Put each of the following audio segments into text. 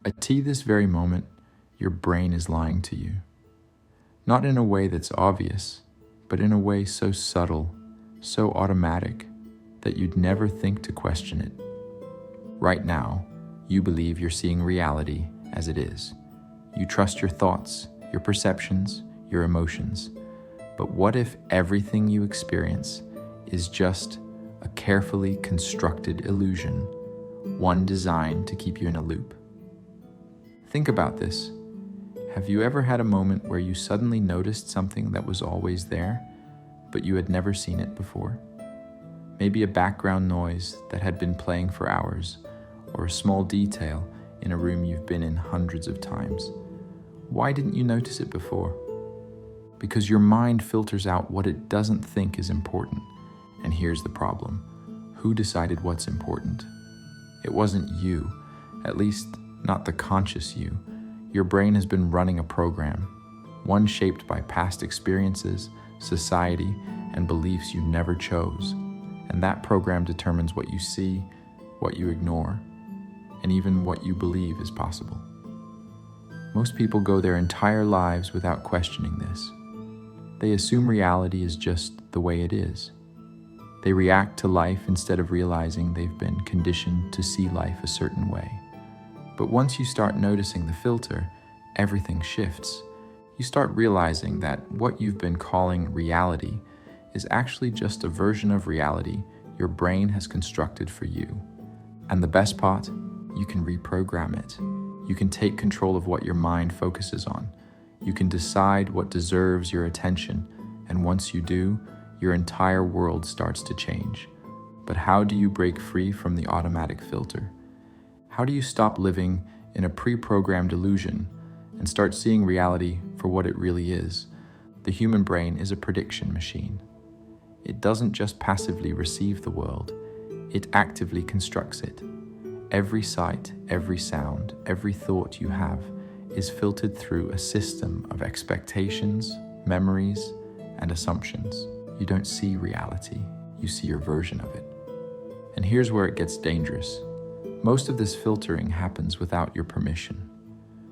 At this very moment, your brain is lying to you. Not in a way that's obvious, but in a way so subtle, so automatic, that you'd never think to question it. Right now, you believe you're seeing reality as it is. You trust your thoughts, your perceptions, your emotions. But what if everything you experience is just a carefully constructed illusion, one designed to keep you in a loop? Think about this. Have you ever had a moment where you suddenly noticed something that was always there, but you had never seen it before? Maybe a background noise that had been playing for hours, or a small detail in a room you've been in hundreds of times. Why didn't you notice it before? Because your mind filters out what it doesn't think is important. And here's the problem. Who decided what's important? It wasn't you, at least not the conscious you. Your brain has been running a program, one shaped by past experiences, society, and beliefs you never chose. And that program determines what you see, what you ignore, and even what you believe is possible. Most people go their entire lives without questioning this. They assume reality is just the way it is. They react to life instead of realizing they've been conditioned to see life a certain way. But once you start noticing the filter, everything shifts. You start realizing that what you've been calling reality is actually just a version of reality your brain has constructed for you. And the best part, you can reprogram it. You can take control of what your mind focuses on. You can decide what deserves your attention, and once you do, your entire world starts to change. But how do you break free from the automatic filter? How do you stop living in a pre-programmed illusion and start seeing reality for what it really is? The human brain is a prediction machine. It doesn't just passively receive the world, it actively constructs it. Every sight, every sound, every thought you have is filtered through a system of expectations, memories, and assumptions. You don't see reality, you see your version of it. And here's where it gets dangerous. Most of this filtering happens without your permission.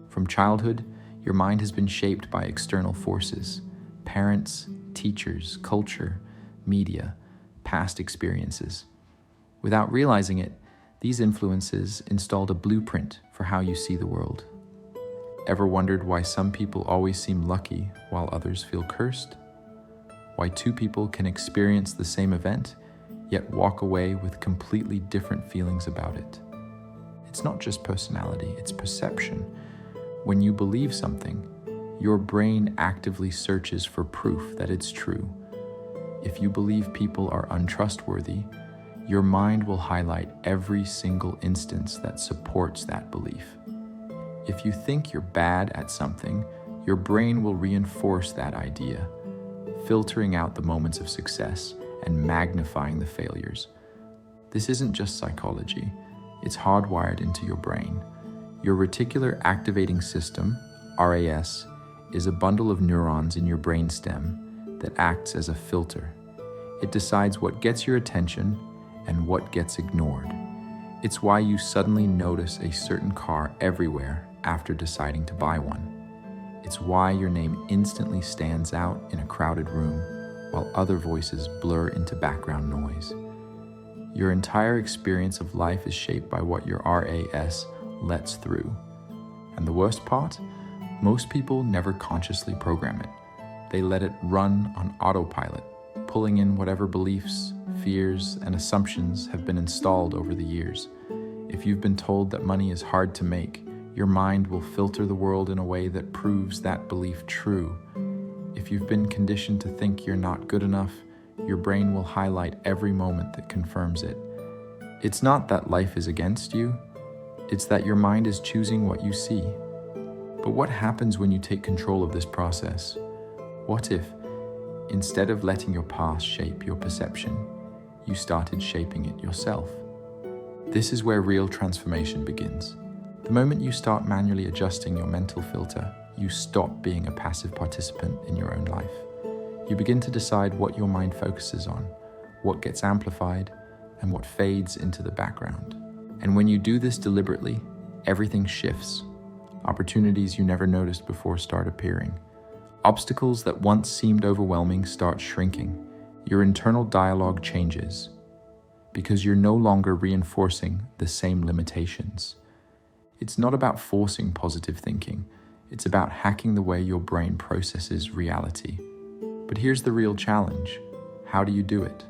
From childhood, your mind has been shaped by external forces, parents, teachers, culture, media, past experiences. Without realizing it, these influences installed a blueprint for how you see the world. Ever wondered why some people always seem lucky while others feel cursed? Why two people can experience the same event, yet walk away with completely different feelings about it? It's not just personality, it's perception. When you believe something, your brain actively searches for proof that it's true. If you believe people are untrustworthy, your mind will highlight every single instance that supports that belief. If you think you're bad at something, your brain will reinforce that idea, filtering out the moments of success and magnifying the failures. This isn't just psychology, it's hardwired into your brain. Your reticular activating system, RAS, is a bundle of neurons in your brainstem that acts as a filter. It decides what gets your attention and what gets ignored. It's why you suddenly notice a certain car everywhere after deciding to buy one. It's why your name instantly stands out in a crowded room while other voices blur into background noise. Your entire experience of life is shaped by what your RAS lets through. And the worst part? Most people never consciously program it. They let it run on autopilot, pulling in whatever beliefs, fears, and assumptions have been installed over the years. If you've been told that money is hard to make, your mind will filter the world in a way that proves that belief true. If you've been conditioned to think you're not good enough, your brain will highlight every moment that confirms it. It's not that life is against you, it's that your mind is choosing what you see. But what happens when you take control of this process? What if, instead of letting your past shape your perception, you started shaping it yourself? This is where real transformation begins. The moment you start manually adjusting your mental filter, you stop being a passive participant in your own life. You begin to decide what your mind focuses on, what gets amplified, and what fades into the background. And when you do this deliberately, everything shifts. Opportunities you never noticed before start appearing. Obstacles that once seemed overwhelming start shrinking. Your internal dialogue changes because you're no longer reinforcing the same limitations. It's not about forcing positive thinking. It's about hacking the way your brain processes reality. But here's the real challenge. How do you do it?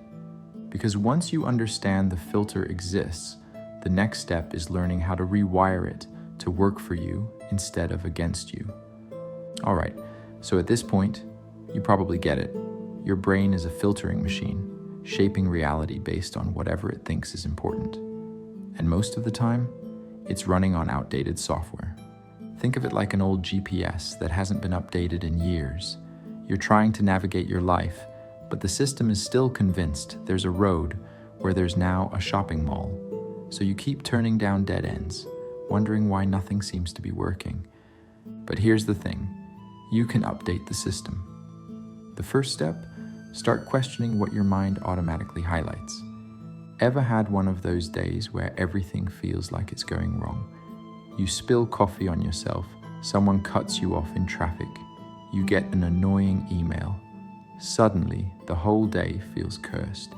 Because once you understand the filter exists, the next step is learning how to rewire it to work for you instead of against you. All right, so at this point, you probably get it. Your brain is a filtering machine, shaping reality based on whatever it thinks is important. And most of the time, it's running on outdated software. Think of it like an old GPS that hasn't been updated in years. You're trying to navigate your life, but the system is still convinced there's a road where there's now a shopping mall. So you keep turning down dead ends, wondering why nothing seems to be working. But here's the thing, you can update the system. The first step, start questioning what your mind automatically highlights. Ever had one of those days where everything feels like it's going wrong? You spill coffee on yourself, someone cuts you off in traffic, you get an annoying email. Suddenly, the whole day feels cursed.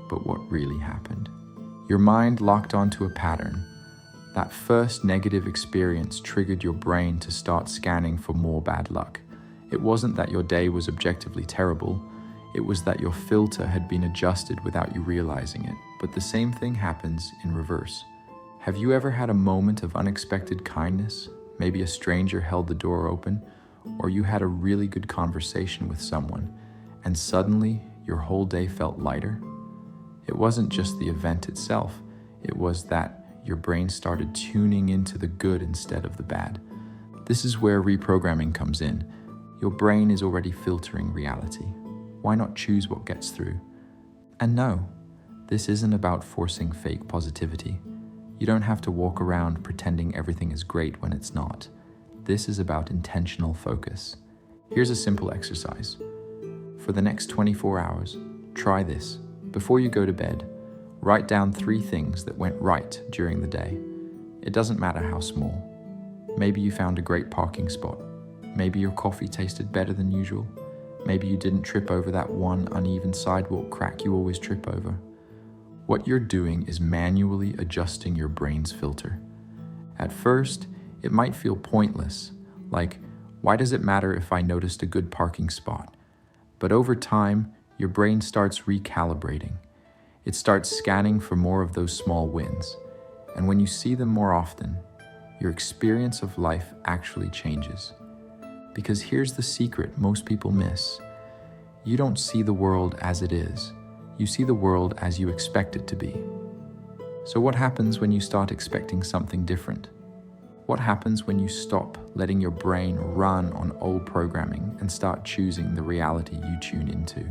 But what really happened? Your mind locked onto a pattern. That first negative experience triggered your brain to start scanning for more bad luck. It wasn't that your day was objectively terrible, it was that your filter had been adjusted without you realizing it. But the same thing happens in reverse. Have you ever had a moment of unexpected kindness? Maybe a stranger held the door open, or you had a really good conversation with someone, and suddenly your whole day felt lighter? It wasn't just the event itself, it was that your brain started tuning into the good instead of the bad. This is where reprogramming comes in. Your brain is already filtering reality. Why not choose what gets through? And no, this isn't about forcing fake positivity. You don't have to walk around pretending everything is great when it's not. This is about intentional focus. Here's a simple exercise. For the next 24 hours, try this. Before you go to bed, write down 3 things that went right during the day. It doesn't matter how small. Maybe you found a great parking spot. Maybe your coffee tasted better than usual. Maybe you didn't trip over that one uneven sidewalk crack you always trip over. What you're doing is manually adjusting your brain's filter. At first, it might feel pointless, like, why does it matter if I noticed a good parking spot? But over time, your brain starts recalibrating. It starts scanning for more of those small wins. And when you see them more often, your experience of life actually changes. Because here's the secret most people miss. You don't see the world as it is. You see the world as you expect it to be. So what happens when you start expecting something different? What happens when you stop letting your brain run on old programming and start choosing the reality you tune into?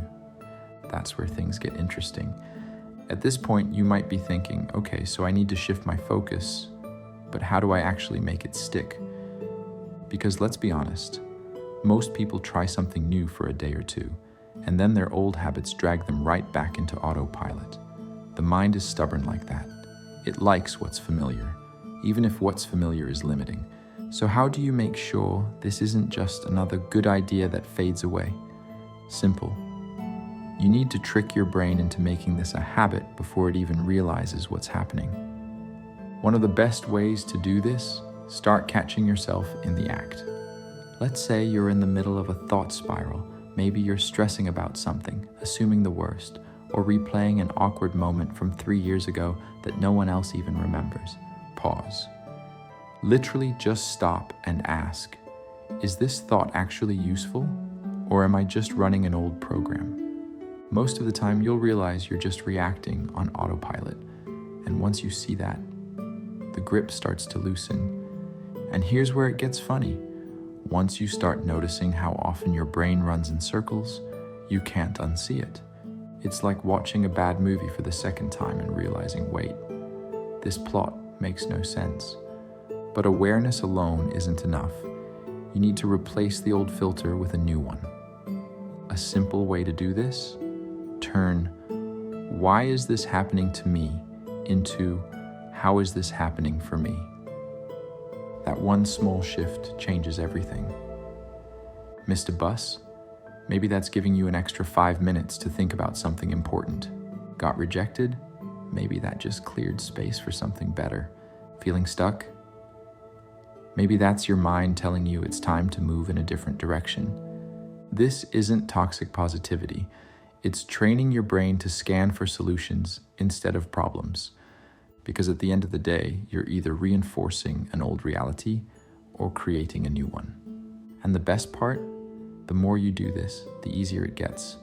That's where things get interesting. At this point, you might be thinking, okay, so I need to shift my focus, but how do I actually make it stick? Because let's be honest, most people try something new for a day or two, and then their old habits drag them right back into autopilot. The mind is stubborn like that. It likes what's familiar, even if what's familiar is limiting. So how do you make sure this isn't just another good idea that fades away? Simple. You need to trick your brain into making this a habit before it even realizes what's happening. One of the best ways to do this, start catching yourself in the act. Let's say you're in the middle of a thought spiral. Maybe you're stressing about something, assuming the worst, or replaying an awkward moment from 3 years ago that no one else even remembers. Pause. Literally just stop and ask, is this thought actually useful, or am I just running an old program? Most of the time you'll realize you're just reacting on autopilot, and once you see that, the grip starts to loosen. And here's where it gets funny. Once you start noticing how often your brain runs in circles, you can't unsee it. It's like watching a bad movie for the second time and realizing, wait, this plot makes no sense. But awareness alone isn't enough. You need to replace the old filter with a new one. A simple way to do this? Turn, why is this happening to me, into, how is this happening for me? That one small shift changes everything. Missed a bus? Maybe that's giving you an extra 5 minutes to think about something important. Got rejected? Maybe that just cleared space for something better. Feeling stuck? Maybe that's your mind telling you it's time to move in a different direction. This isn't toxic positivity. It's training your brain to scan for solutions instead of problems. Because at the end of the day, you're either reinforcing an old reality or creating a new one. And the best part, the more you do this, the easier it gets.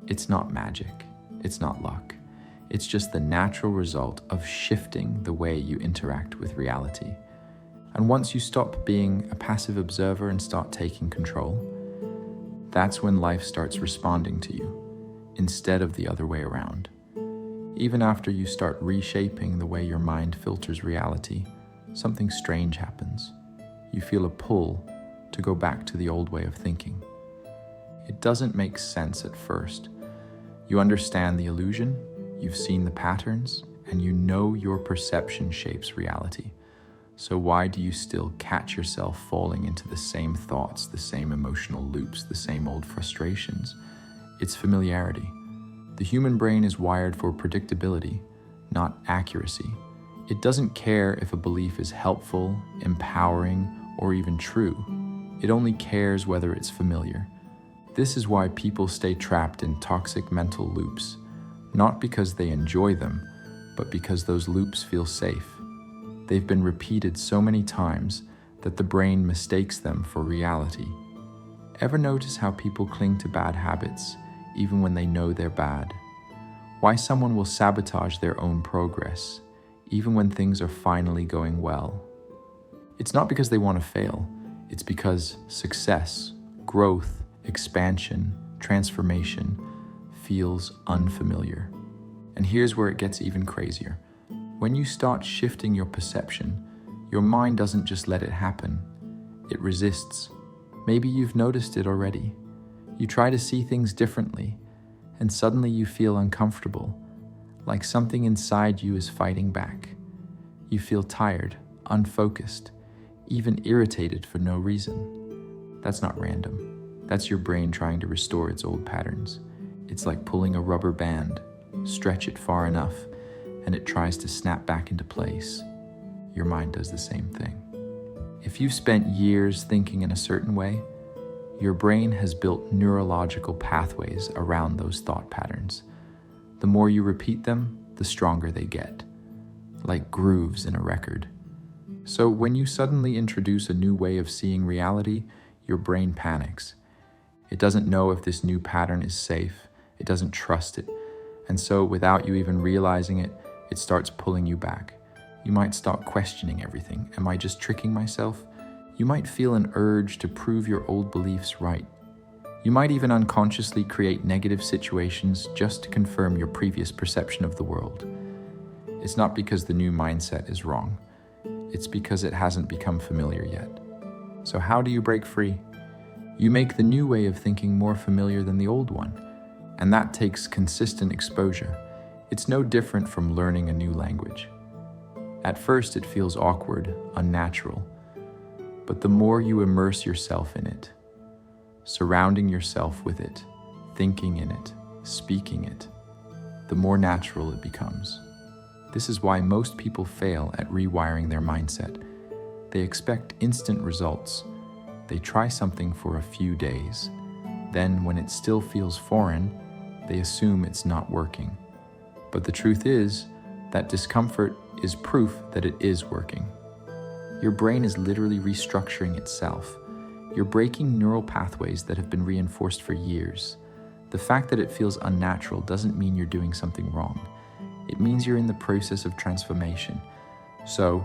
It's not magic. It's not luck. It's just the natural result of shifting the way you interact with reality. And once you stop being a passive observer and start taking control, that's when life starts responding to you, instead of the other way around. Even after you start reshaping the way your mind filters reality, something strange happens. You feel a pull to go back to the old way of thinking. It doesn't make sense at first. You understand the illusion, you've seen the patterns, and you know your perception shapes reality. So why do you still catch yourself falling into the same thoughts, the same emotional loops, the same old frustrations? It's familiarity. The human brain is wired for predictability, not accuracy. It doesn't care if a belief is helpful, empowering, or even true. It only cares whether it's familiar. This is why people stay trapped in toxic mental loops, not because they enjoy them, but because those loops feel safe. They've been repeated so many times that the brain mistakes them for reality. Ever notice how people cling to bad habits even when they know they're bad? Why someone will sabotage their own progress even when things are finally going well? It's not because they want to fail. It's because success, growth, expansion, transformation feels unfamiliar. And here's where it gets even crazier. When you start shifting your perception, your mind doesn't just let it happen. It resists. Maybe you've noticed it already. You try to see things differently, and suddenly you feel uncomfortable, like something inside you is fighting back. You feel tired, unfocused, even irritated for no reason. That's not random. That's your brain trying to restore its old patterns. It's like pulling a rubber band. Stretch it far enough, and it tries to snap back into place. Your mind does the same thing. If you've spent years thinking in a certain way, your brain has built neurological pathways around those thought patterns. The more you repeat them, the stronger they get, like grooves in a record. So when you suddenly introduce a new way of seeing reality, your brain panics. It doesn't know if this new pattern is safe. It doesn't trust it. And so without you even realizing it, it starts pulling you back. You might start questioning everything. Am I just tricking myself? You might feel an urge to prove your old beliefs right. You might even unconsciously create negative situations just to confirm your previous perception of the world. It's not because the new mindset is wrong. It's because it hasn't become familiar yet. So how do you break free? You make the new way of thinking more familiar than the old one. And that takes consistent exposure. It's no different from learning a new language. At first, it feels awkward, unnatural. But the more you immerse yourself in it, surrounding yourself with it, thinking in it, speaking it, the more natural it becomes. This is why most people fail at rewiring their mindset. They expect instant results. They try something for a few days. Then, when it still feels foreign, they assume it's not working. But the truth is that discomfort is proof that it is working. Your brain is literally restructuring itself. You're breaking neural pathways that have been reinforced for years. The fact that it feels unnatural doesn't mean you're doing something wrong. It means you're in the process of transformation. So,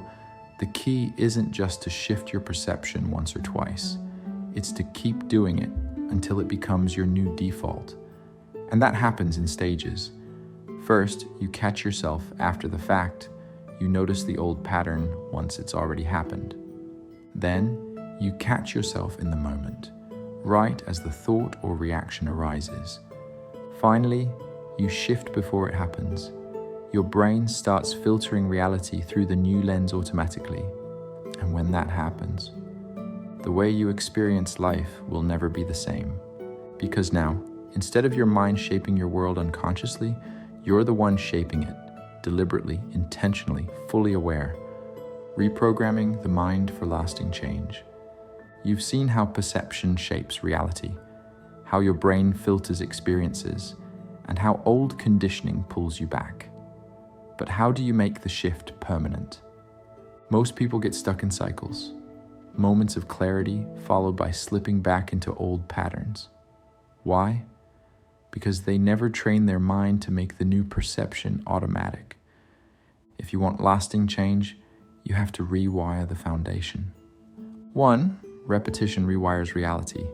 the key isn't just to shift your perception once or twice. It's to keep doing it until it becomes your new default. And that happens in stages. First, you catch yourself after the fact. You notice the old pattern once it's already happened. Then, you catch yourself in the moment, right as the thought or reaction arises. Finally, you shift before it happens. Your brain starts filtering reality through the new lens automatically. And when that happens, the way you experience life will never be the same. Because now, instead of your mind shaping your world unconsciously, you're the one shaping it, deliberately, intentionally, fully aware, reprogramming the mind for lasting change. You've seen how perception shapes reality, how your brain filters experiences, and how old conditioning pulls you back. But how do you make the shift permanent? Most people get stuck in cycles, moments of clarity followed by slipping back into old patterns. Why? Because they never train their mind to make the new perception automatic. If you want lasting change, you have to rewire the foundation. 1. Repetition rewires reality.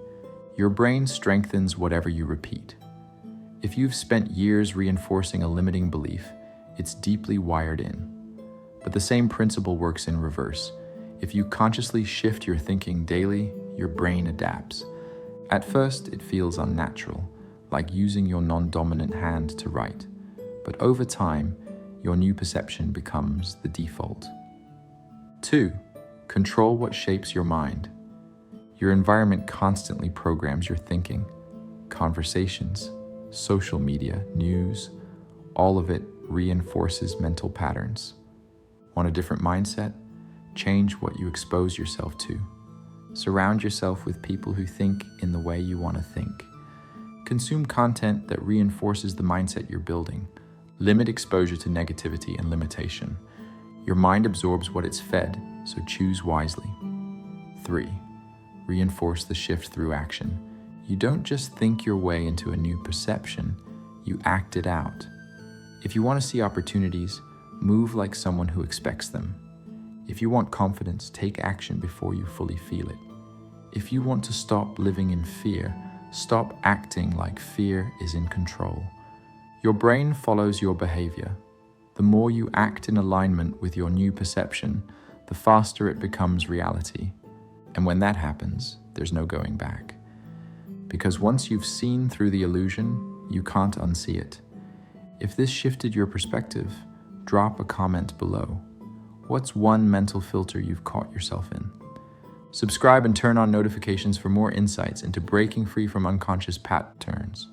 Your brain strengthens whatever you repeat. If you've spent years reinforcing a limiting belief, it's deeply wired in. But the same principle works in reverse. If you consciously shift your thinking daily, your brain adapts. At first, it feels unnatural, like using your non-dominant hand to write. But over time, your new perception becomes the default. 2. Control what shapes your mind. Your environment constantly programs your thinking. Conversations, social media, news, all of it reinforces mental patterns. Want a different mindset? Change what you expose yourself to. Surround yourself with people who think in the way you want to think. Consume content that reinforces the mindset you're building. Limit exposure to negativity and limitation. Your mind absorbs what it's fed, so choose wisely. 3. Reinforce the shift through action. You don't just think your way into a new perception, you act it out. If you want to see opportunities, move like someone who expects them. If you want confidence, take action before you fully feel it. If you want to stop living in fear, stop acting like fear is in control. Your brain follows your behavior. The more you act in alignment with your new perception, the faster it becomes reality. And when that happens, there's no going back. Because once you've seen through the illusion, you can't unsee it. If this shifted your perspective, drop a comment below. What's one mental filter you've caught yourself in? Subscribe and turn on notifications for more insights into breaking free from unconscious patterns.